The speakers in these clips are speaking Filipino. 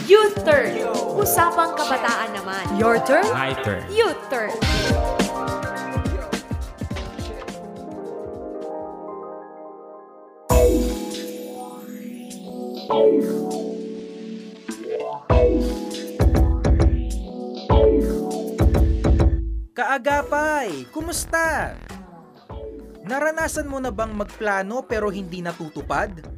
Youth Turn. Usapang kabataan naman. Your turn. My turn. Youth Turn. Kaagapay, kumusta? Naranasan mo na bang magplano pero hindi natutupad?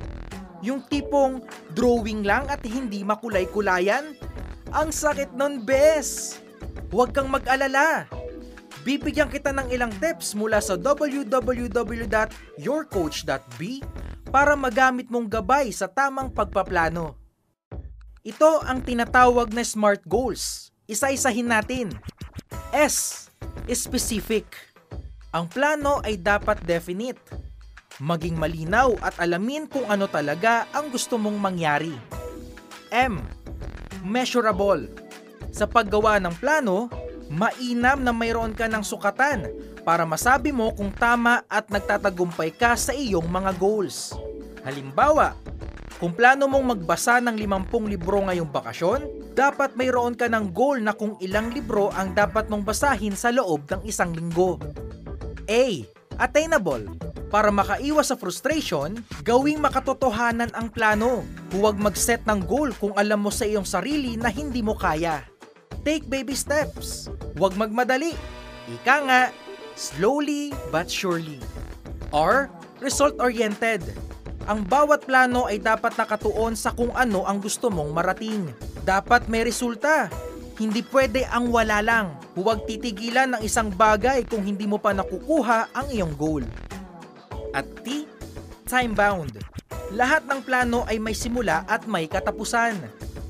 Yung tipong drawing lang at hindi makulay-kulayan? Ang sakit nun, bes! Huwag kang mag-alala. Bibigyan kita ng ilang tips mula sa www.yourcoach.b para magamit mong gabay sa tamang pagpaplano. Ito ang tinatawag na SMART goals. Isa-isahin natin. S. Specific. Ang plano ay dapat definite. Maging malinaw at alamin kung ano talaga ang gusto mong mangyari. M. Measurable. Sa paggawa ng plano, mainam na mayroon ka ng sukatan para masabi mo kung tama at nagtatagumpay ka sa iyong mga goals. Halimbawa, kung plano mong magbasa ng 50 libro ngayong bakasyon, dapat mayroon ka ng goal na kung ilang libro ang dapat mong basahin sa loob ng isang linggo. A. Attainable. Para makaiwas sa frustration, gawing makatotohanan ang plano. Huwag mag-set ng goal kung alam mo sa iyong sarili na hindi mo kaya. Take baby steps. Huwag magmadali. Ika nga, slowly but surely. Or, result-oriented. Ang bawat plano ay dapat nakatuon sa kung ano ang gusto mong marating. Dapat may resulta. Hindi pwede ang wala lang. Huwag titigilan ng isang bagay kung hindi mo pa nakukuha ang iyong goal. At T, time-bound. Lahat ng plano ay may simula at may katapusan.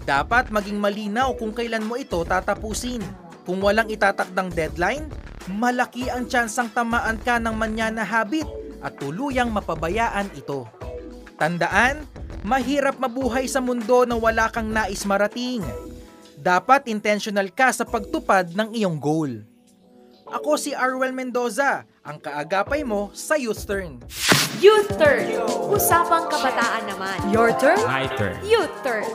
Dapat maging malinaw kung kailan mo ito tatapusin. Kung walang itatakdang deadline, malaki ang tsansang tamaan ka ng manyana habit at tuluyang mapabayaan ito. Tandaan, mahirap mabuhay sa mundo na wala kang nais marating. Dapat intentional ka sa pagtupad ng iyong goal. Ako si Arwel Mendoza, ang kaagapay mo sa Youth Turn. Youth Turn. Usapang kabataan naman. Your turn. My turn. Youth Turn.